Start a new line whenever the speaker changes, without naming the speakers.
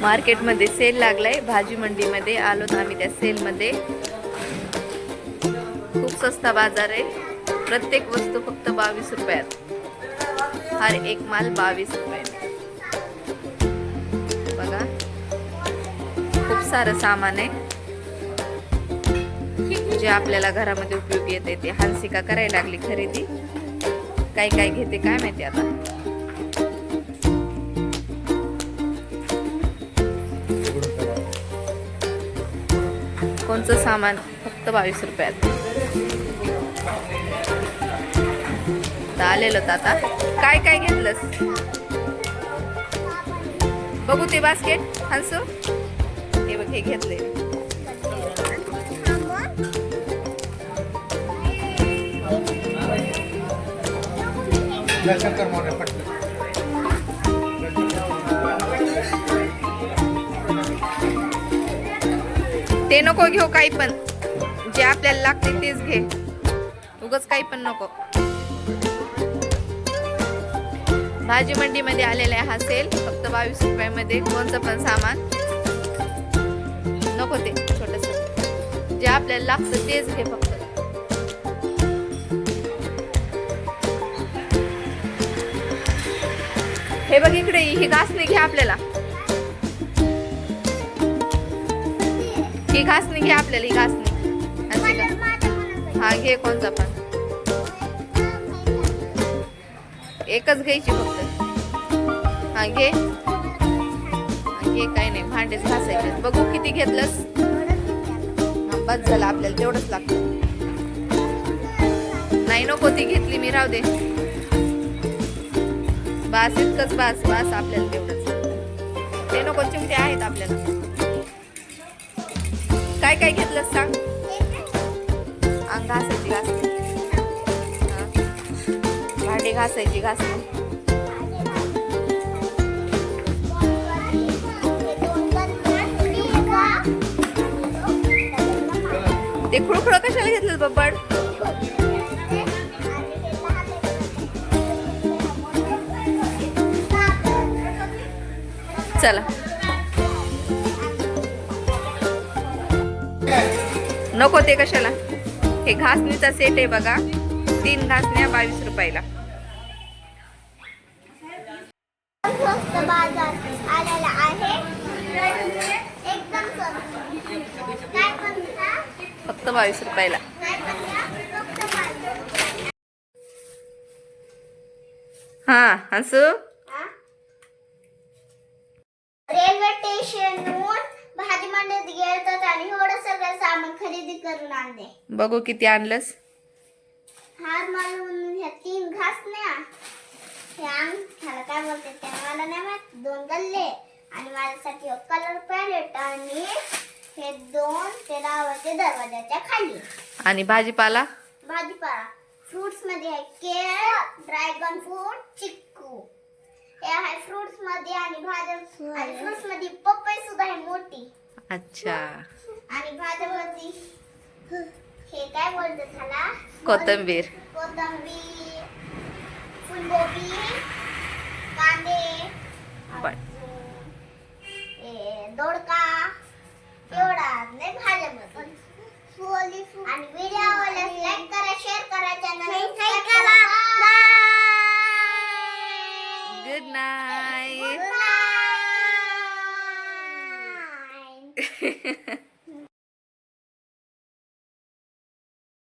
मार्केटमध्ये सेल लागलाय, भाजी मंडीमध्ये आलोत आम्ही त्या सेलमध्ये. खूप सस्ता बाजार आहे. प्रत्येक वस्तू फक्त 22 रुपयात. हर एक माल 22 रुपये. बघा, खूप सारं सामान आहे जे आपल्याला घरामध्ये उपयोगी येते. ते हंसिका करायला लागली खरेदी. काय काय घेते काय माहिती आता. कोणचं सामान फक्त 22 रुपयात. आलेलो आता. काय काय घेतलंस बघू ते बास्केट हंसू. हे बघ, हे घेतले. ते नको घेऊ, काही पण जे आपल्याला लागते तेच घे. उगाच काही पण नको. भाजी मंडी मध्ये आलेला आहे हा सेल. फक्त 22 रुपयामध्ये कोणतं पण सामान नको. ते छोटस जे आपल्याला लागतं तेच घे फक्त. हे बघ इकडे, ही घासणी घे आपल्याला. ही घासणी घे आपल्याला. ही घासणी हा घे, कोणता पण एकच घ्यायची फक्त. हा घे, घे. काही नाही, भांडेच घासायचे. बघू किती घेतलंस. बस झालं, आपल्याला तेवढंच लागतं. नाही नको, ती घेतली मी, राहू दे. बास, इतकंच बास. बास आपल्याला तेवढंच. ते नको, चिमटे आहेत आपल्याला. काय काय घेतलं सांग. अंग घासायची घासणी, भांडी घासायची घासणी. ते खुळखुळ कशाला घेतलं बब्बड. चला, नको ते कशाला. हे घासणीचा सेट आहे बघा. 3 घासण्या 22 रुपयाला. फक्त 22 रुपयाला. हा हंसू.
रेल्वे स्टेशनहून भाजी मंडईत गेलतात आणि एवढं सगळं सामान खरेदी करून आणले.
बघू किती आणलंस.
हा मला म्हणून ह्या 3 घासण्या, ह्याला काय बोलते ते मला नाही माहित. 2 गल्ले आणि माझ्यासाठी कलर पॅलेट आणि हे 2 ते लावायचे दरवाजाच्या खाली.
आणि भाजीपाला.
भाजीपाला फ्रुट्स मध्ये आहे केळ, ड्रॅगन फ्रूट, चिक्कू. हे आहे फ्रुट्स मध्ये. आणि भाज्या आणि फ्रुट्स मध्ये पपई सुद्धा आहे मोठी.
अच्छा.
आणि भाज्यामध्ये हे काय बोलतात त्याला,
कोथिंबीर.
कोथिंबीर, फुलगोबी, कांदे, दोडका. एवढा नाही भाज्यामध्ये. आणि व्हिडिओ आवडल्यास लाईक करा, शेअर करा, चॅनल सबस्क्राइब करा.
Good night.
Good night.